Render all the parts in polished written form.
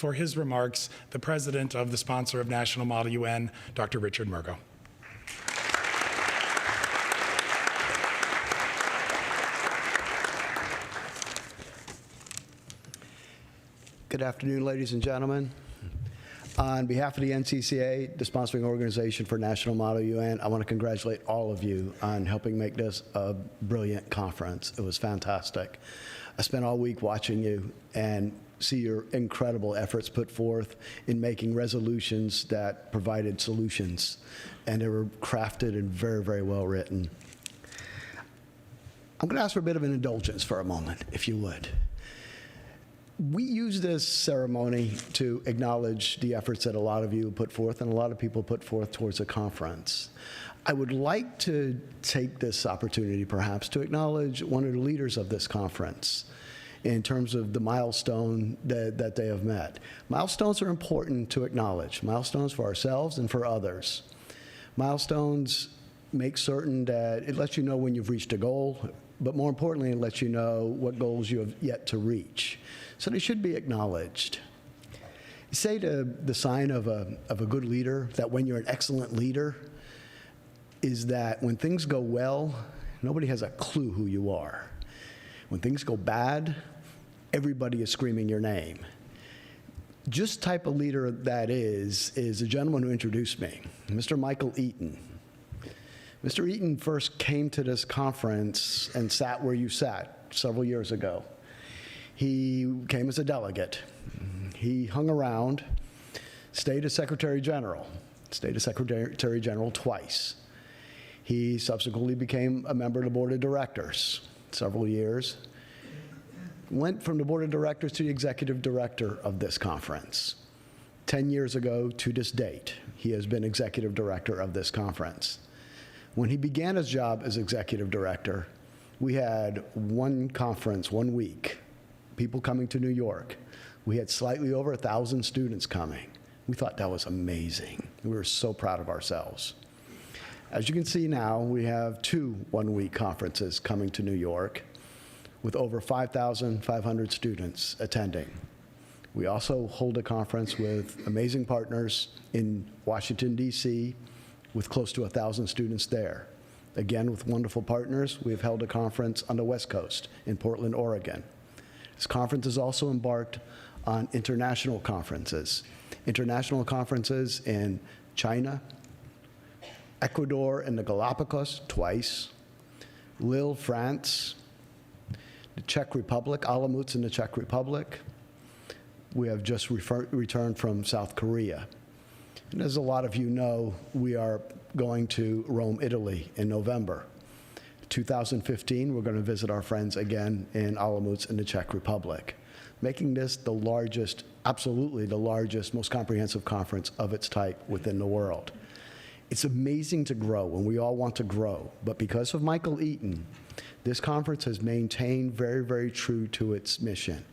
For his remarks, the president of the sponsor of National Model UN, Dr. Richard Murgo. Good afternoon, ladies and gentlemen. On behalf of the NCCA, the sponsoring organization for National Model UN, I want to congratulate all of you on helping make this a brilliant conference. It was fantastic. I spent all week watching you and see your incredible efforts put forth in making resolutions that provided solutions, and they were crafted and very, very well written. I'm going to ask for a bit of an indulgence for a moment, if you would. We use this ceremony to acknowledge the efforts that a lot of you put forth and a lot of people put forth towards the conference. I would like to take this opportunity, perhaps, to acknowledge one of the leaders of this conference in terms of the milestone that they have met. Milestones are important to acknowledge, milestones for ourselves and for others. Milestones make certain that it lets you know when you've reached a goal, but more importantly, it lets you know what goals you have yet to reach. So they should be acknowledged. You say the sign of a good leader, that when you're an excellent leader, is that when things go well, nobody has a clue who you are. When things go bad, everybody is screaming your name. Just type of leader that is a gentleman who introduced me, Mr. Michael Eaton. Mr. Eaton first came to this conference and sat where you sat several years ago. He came as a delegate. He hung around, stayed as Secretary General twice. He subsequently became a member of the Board of Directors several years. Went from the Board of Directors to the Executive Director of this conference. 10 years ago to this date, he has been Executive Director of this conference. When he began his job as Executive Director, we had one conference, 1 week, people coming to New York. We had slightly over 1,000 students coming. We thought that was amazing. We were so proud of ourselves. As you can see now, we have 2 one-week conferences coming to New York with over 5,500 students attending. We also hold a conference with amazing partners in Washington, D.C., with close to 1,000 students there. Again, with wonderful partners, we've held a conference on the West Coast in Portland, Oregon. This conference is also embarked on international conferences in China, Ecuador and the Galapagos twice, Lille, France, the Czech Republic, Olomouc in the Czech Republic. We have just returned from South Korea. And as a lot of you know, we are going to Rome, Italy in November. 2015, we're going to visit our friends again in Olomouc in the Czech Republic, making this the largest, absolutely the largest, most comprehensive conference of its type within the world. It's amazing to grow, and we all want to grow. But because of Michael Eaton, this conference has maintained very, very true to its mission.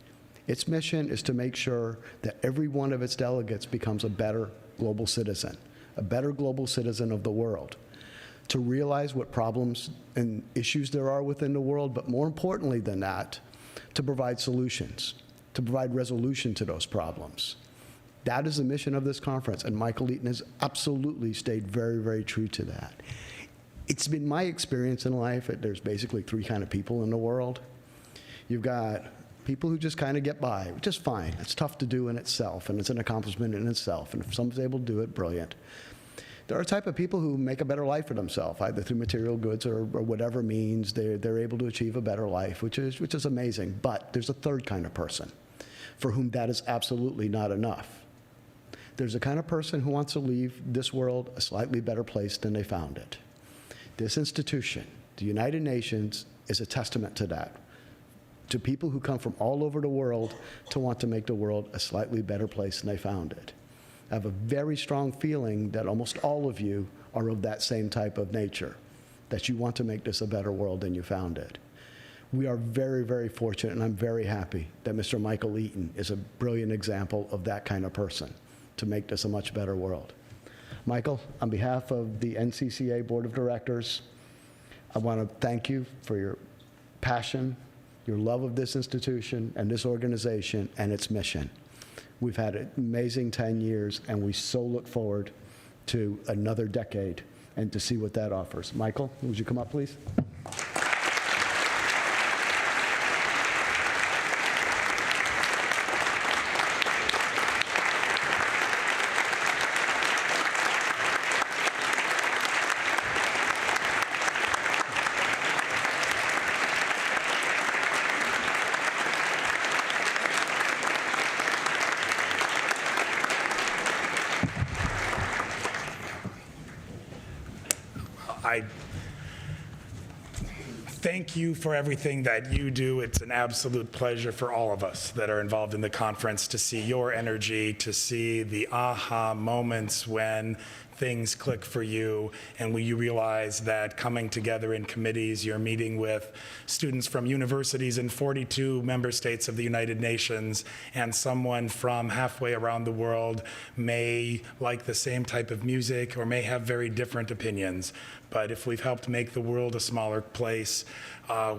Its mission is to make sure that every one of its delegates becomes a better global citizen of the world, to realize what problems and issues there are within the world, but more importantly than that, to provide solutions, to provide resolution to those problems. That is the mission of this conference, and Michael Eaton has absolutely stayed very, very true to that. It's been my experience in life that there's basically 3 kind of people in the world. You've got people who just kind of get by, which is fine. It's tough to do in itself, and it's an accomplishment in itself, and if someone's able to do it, brilliant. There are a type of people who make a better life for themselves, either through material goods or whatever means. They're able to achieve a better life, which is amazing. But there's a 3rd kind of person for whom that is absolutely not enough. There's a kind of person who wants to leave this world a slightly better place than they found it. This institution, the United Nations, is a testament to that, to people who come from all over the world to want to make the world a slightly better place than they found it. I have a very strong feeling that almost all of you are of that same type of nature, that you want to make this a better world than you found it. We are very, very fortunate, and I'm very happy that Mr. Michael Eaton is a brilliant example of that kind of person to make this a much better world. Michael, on behalf of the NCCA Board of Directors, I want to thank you for your passion, your love of this institution and this organization and its mission. We've had an amazing 10 years, and we so look forward to another decade and to see what that offers. Michael, would you come up, please? I thank you for everything that you do. It's an absolute pleasure for all of us that are involved in the conference to see your energy, to see the aha moments when things click for you, and when you realize that coming together in committees, you're meeting with students from universities in 42 member states of the United Nations, and someone from halfway around the world may like the same type of music or may have very different opinions. But if we've helped make the world a smaller place,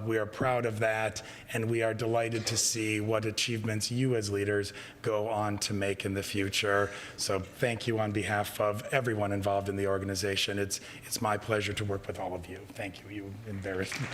we are proud of that, and we are delighted to see what achievements you as leaders go on to make in the future. So thank you on behalf of everyone involved in the organization. It's my pleasure to work with all of you. Thank you. You embarrassed me.